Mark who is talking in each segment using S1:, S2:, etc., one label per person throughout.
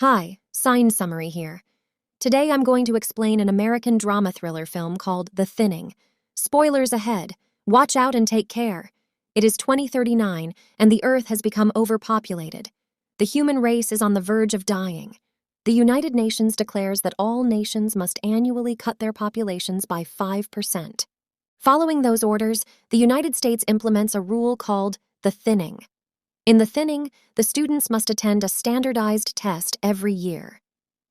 S1: Hi, sign summary here. Today I'm going to explain an American drama thriller film called The Thinning. Spoilers ahead. Watch out and take care. It is 2039 and the Earth has become overpopulated. The human race is on the verge of dying. The United Nations declares that all nations must annually cut their populations by 5%. Following those orders, the United States implements a rule called The Thinning. In The Thinning, the students must attend a standardized test every year.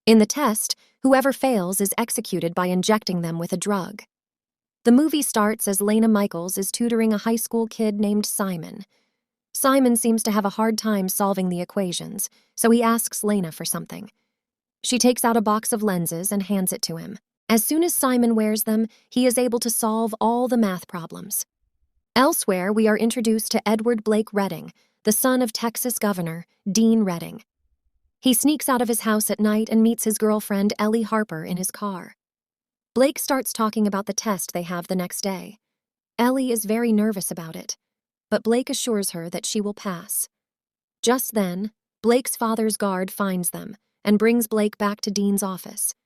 S1: In the test, whoever fails is executed by injecting them with a drug. The movie starts as Lena Michaels is tutoring a high school kid named Simon. Simon seems to have a hard time solving the equations, so he asks Lena for something. She takes out a box of lenses and hands it to him. As soon as Simon wears them, he is able to solve all the math problems. Elsewhere, we are introduced to Edward Blake Redding, the son of Texas Governor Dean Redding. He sneaks out of his house at night and meets his girlfriend Ellie Harper in his car. Blake starts talking about the test they have the next day. Ellie is very nervous about it, but Blake assures her that she will pass. Just then, Blake's father's guard finds them and brings Blake back to Dean's office.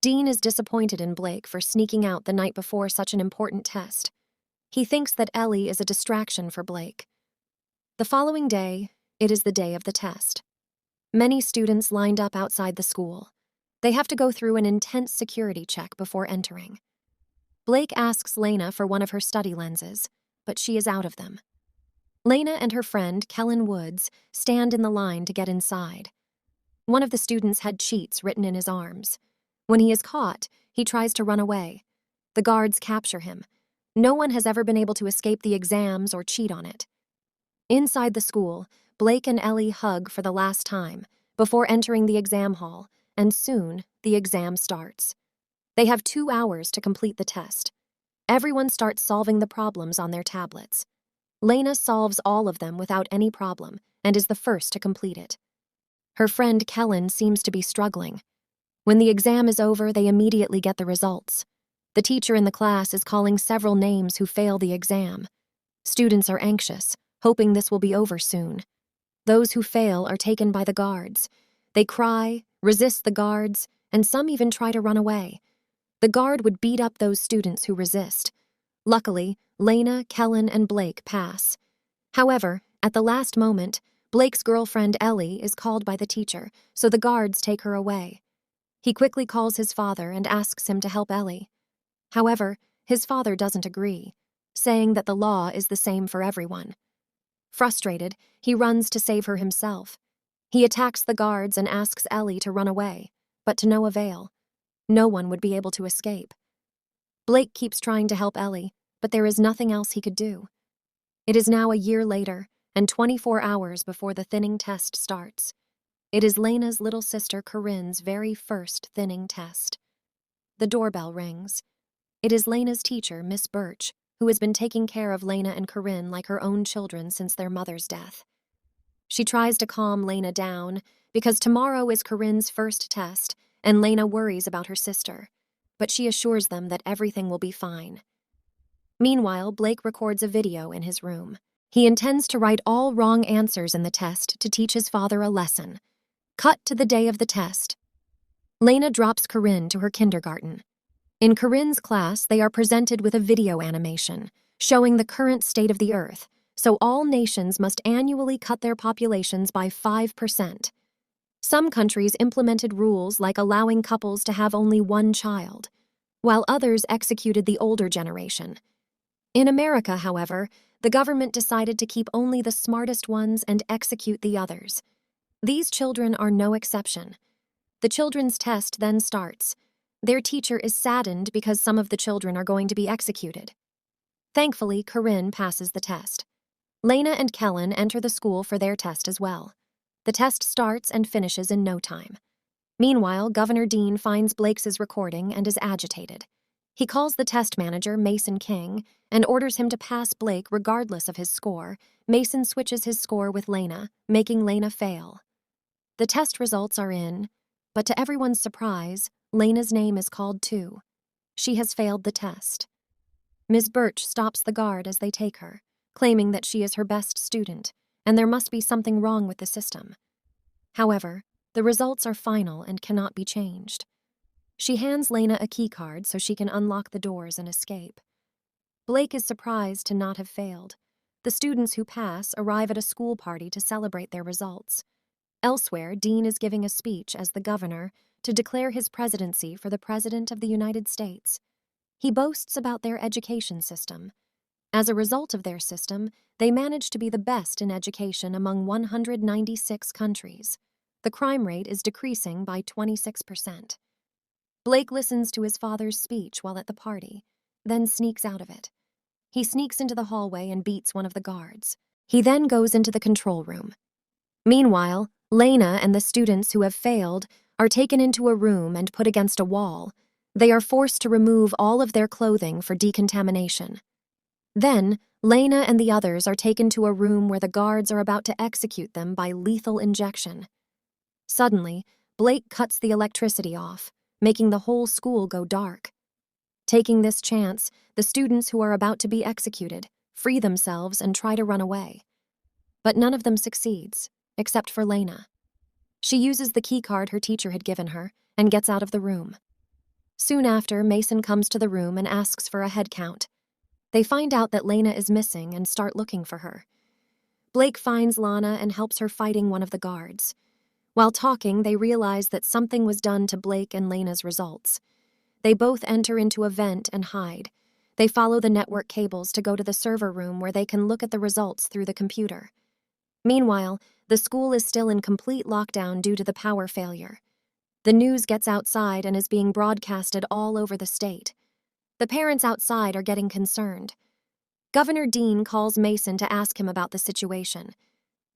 S1: Dean is disappointed in Blake for sneaking out the night before such an important test. He thinks that Ellie is a distraction for Blake. The following day, it is the day of the test. Many students lined up outside the school. They have to go through an intense security check before entering. Blake asks Lena for one of her study lenses, but she is out of them. Lena and her friend, Kellen Woods, stand in the line to get inside. One of the students had cheats written in his arms. When he is caught, he tries to run away. The guards capture him. No one has ever been able to escape the exams or cheat on it. Inside the school, Blake and Ellie hug for the last time before entering the exam hall, and soon the exam starts. They have 2 hours to complete the test. Everyone starts solving the problems on their tablets. Lena solves all of them without any problem and is the first to complete it. Her friend Kellen seems to be struggling. When the exam is over, they immediately get the results. The teacher in the class is calling several names who fail the exam. Students are anxious, hoping this will be over soon. Those who fail are taken by the guards. They cry, resist the guards, and some even try to run away. The guard would beat up those students who resist. Luckily, Lena, Kellen, and Blake pass. However, at the last moment, Blake's girlfriend Ellie is called by the teacher, so the guards take her away. He quickly calls his father and asks him to help Ellie. However, his father doesn't agree, saying that the law is the same for everyone. Frustrated, he runs to save her himself. He attacks the guards and asks Ellie to run away, but to no avail. No one would be able to escape. Blake keeps trying to help Ellie, but there is nothing else he could do. It is now a year later, and 24 hours before the thinning test starts. It is Lena's little sister Corinne's very first thinning test. The doorbell rings. It is Lena's teacher, Miss Birch, who has been taking care of Lena and Corinne like her own children since their mother's death. She tries to calm Lena down because tomorrow is Corinne's first test and Lena worries about her sister, but she assures them that everything will be fine. Meanwhile, Blake records a video in his room. He intends to write all wrong answers in the test to teach his father a lesson. Cut to the day of the test. Lena drops Corinne to her kindergarten. In Corinne's class, they are presented with a video animation showing the current state of the Earth, so all nations must annually cut their populations by 5%. Some countries implemented rules like allowing couples to have only one child, while others executed the older generation. In America, however, the government decided to keep only the smartest ones and execute the others. These children are no exception. The children's test then starts. Their teacher is saddened because some of the children are going to be executed. Thankfully, Corinne passes the test. Lena and Kellen enter the school for their test as well. The test starts and finishes in no time. Meanwhile, Governor Dean finds Blake's recording and is agitated. He calls the test manager, Mason King, and orders him to pass Blake regardless of his score. Mason switches his score with Lena, making Lena fail. The test results are in, but to everyone's surprise, Lena's name is called too. She has failed the test. Ms. Birch stops the guard as they take her, claiming that she is her best student, and there must be something wrong with the system. However, The results are final and cannot be changed. She hands Lena a keycard so she can unlock the doors and escape. Blake is surprised to not have failed. The students who pass arrive at a school party to celebrate their results. Elsewhere, Dean is giving a speech as the governor to declare his presidency for the President of the United States. He boasts about their education system. As a result of their system, they manage to be the best in education among 196 countries. The crime rate is decreasing by 26%. Blake listens to his father's speech while at the party, then sneaks out of it. He sneaks into the hallway and beats one of the guards. He then goes into the control room. Meanwhile, Lena and the students who have failed are taken into a room and put against a wall. They are forced to remove all of their clothing for decontamination. Then, Lena and the others are taken to a room where the guards are about to execute them by lethal injection. Suddenly, Blake cuts the electricity off, making the whole school go dark. Taking this chance, the students who are about to be executed free themselves and try to run away. But none of them succeeds, except for Lena. She uses the keycard her teacher had given her and gets out of the room. Soon after, Mason comes to the room and asks for a head count. They find out that Lena is missing and start looking for her. Blake finds Lana and helps her fighting one of the guards. While talking, they realize that something was done to Blake and Lena's results. They both enter into a vent and hide. They follow the network cables to go to the server room where they can look at the results through the computer. Meanwhile, the school is still in complete lockdown due to the power failure. The news gets outside and is being broadcasted all over the state. The parents outside are getting concerned. Governor Dean calls Mason to ask him about the situation.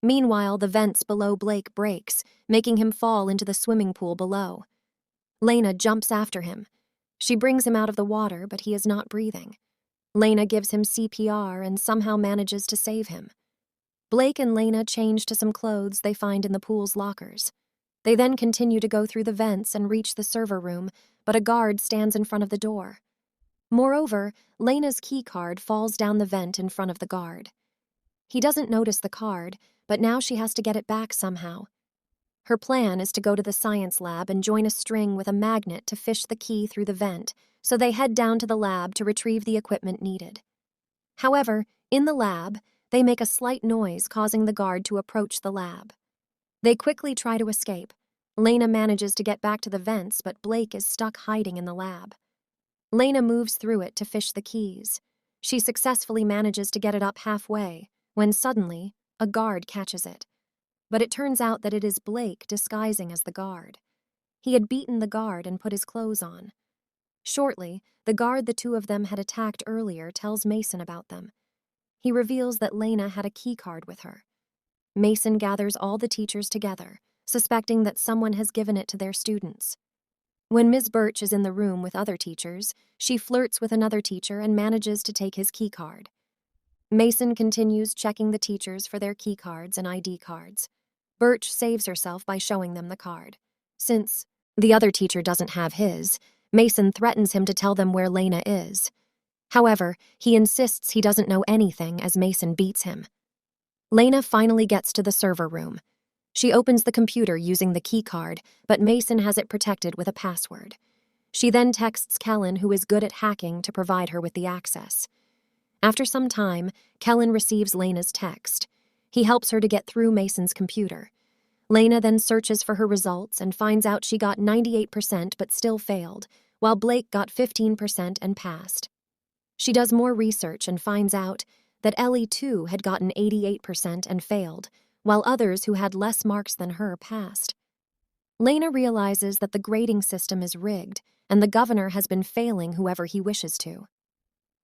S1: Meanwhile, the vents below Blake breaks, making him fall into the swimming pool below. Lena jumps after him. She brings him out of the water, but he is not breathing. Lena gives him CPR and somehow manages to save him. Blake and Lena change to some clothes they find in the pool's lockers. They then continue to go through the vents and reach the server room, but a guard stands in front of the door. Moreover, Lena's key card falls down the vent in front of the guard. He doesn't notice the card, but now she has to get it back somehow. Her plan is to go to the science lab and join a string with a magnet to fish the key through the vent, so they head down to the lab to retrieve the equipment needed. However, in the lab, they make a slight noise causing the guard to approach the lab. They quickly try to escape. Lena manages to get back to the vents, but Blake is stuck hiding in the lab. Lena moves through it to fish the keys. She successfully manages to get it up halfway, when suddenly, a guard catches it. But it turns out that it is Blake disguising as the guard. He had beaten the guard and put his clothes on. Shortly, the guard the two of them had attacked earlier tells Mason about them. He reveals that Lena had a keycard with her. Mason gathers all the teachers together, suspecting that someone has given it to their students. When Ms. Birch is in the room with other teachers, she flirts with another teacher and manages to take his keycard. Mason continues checking the teachers for their keycards and ID cards. Birch saves herself by showing them the card. Since the other teacher doesn't have his, Mason threatens him to tell them where Lena is. However, he insists he doesn't know anything as Mason beats him. Lena finally gets to the server room. She opens the computer using the keycard, but Mason has it protected with a password. She then texts Kellen, who is good at hacking, to provide her with the access. After some time, Kellen receives Lena's text. He helps her to get through Mason's computer. Lena then searches for her results and finds out she got 98% but still failed, while Blake got 15% and passed. She does more research and finds out that Ellie, too, had gotten 88% and failed, while others who had less marks than her passed. Lena realizes that the grading system is rigged, and the governor has been failing whoever he wishes to.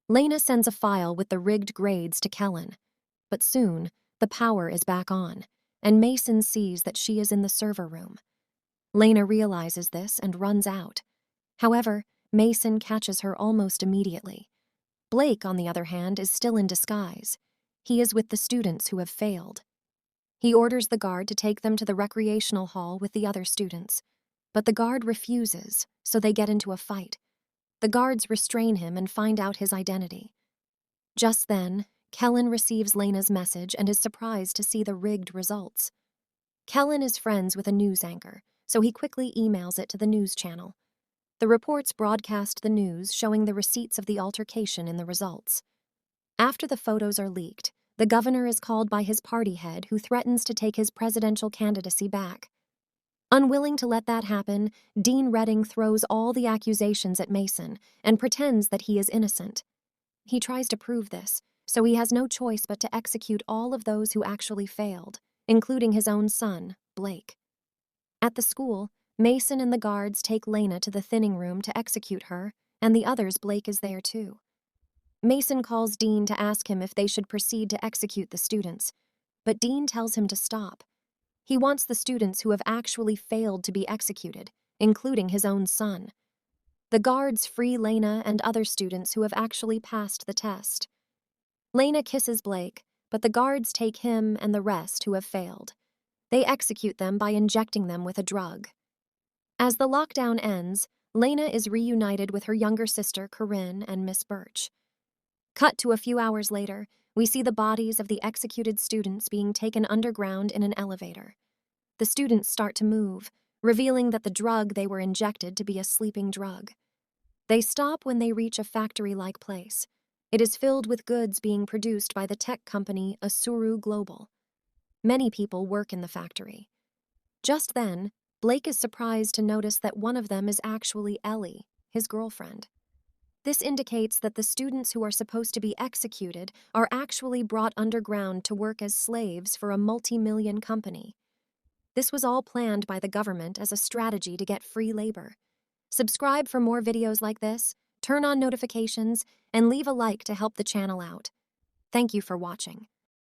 S1: Lena sends a file with the rigged grades to Kellen, but soon the power is back on, and Mason sees that she is in the server room. Lena realizes this and runs out. However, Mason catches her almost immediately. Blake, on the other hand, is still in disguise. He is with the students who have failed. He orders the guard to take them to the recreational hall with the other students, but the guard refuses, so they get into a fight. The guards restrain him and find out his identity. Just then, Kellen receives Lena's message and is surprised to see the rigged results. Kellen is friends with a news anchor, so he quickly emails it to the news channel. The reports broadcast the news showing the receipts of the altercation in the results. After the photos are leaked, the governor is called by his party head, who threatens to take his presidential candidacy back. Unwilling to let that happen, Dean Redding throws all the accusations at Mason and pretends that he is innocent. He tries to prove this, so he has no choice but to execute all of those who actually failed, including his own son, Blake. At the school, Mason and the guards take Lena to the thinning room to execute her, and the others Blake is there too. Mason calls Dean to ask him if they should proceed to execute the students, but Dean tells him to stop. He wants the students who have actually failed to be executed, including his own son. The guards free Lena and other students who have actually passed the test. Lena kisses Blake, but the guards take him and the rest who have failed. They execute them by injecting them with a drug. As the lockdown ends, Lena is reunited with her younger sister Corinne and Miss Birch. Cut to a few hours later, we see the bodies of the executed students being taken underground in an elevator. The students start to move, revealing that the drug they were injected to be a sleeping drug. They stop when they reach a factory-like place. It is filled with goods being produced by the tech company Asuru Global. Many people work in the factory. Just then, Blake is surprised to notice that one of them is actually Ellie, his girlfriend. This indicates that the students who are supposed to be executed are actually brought underground to work as slaves for a multi-million company. This was all planned by the government as a strategy to get free labor. Subscribe for more videos like this, turn on notifications, and leave a like to help the channel out. Thank you for watching.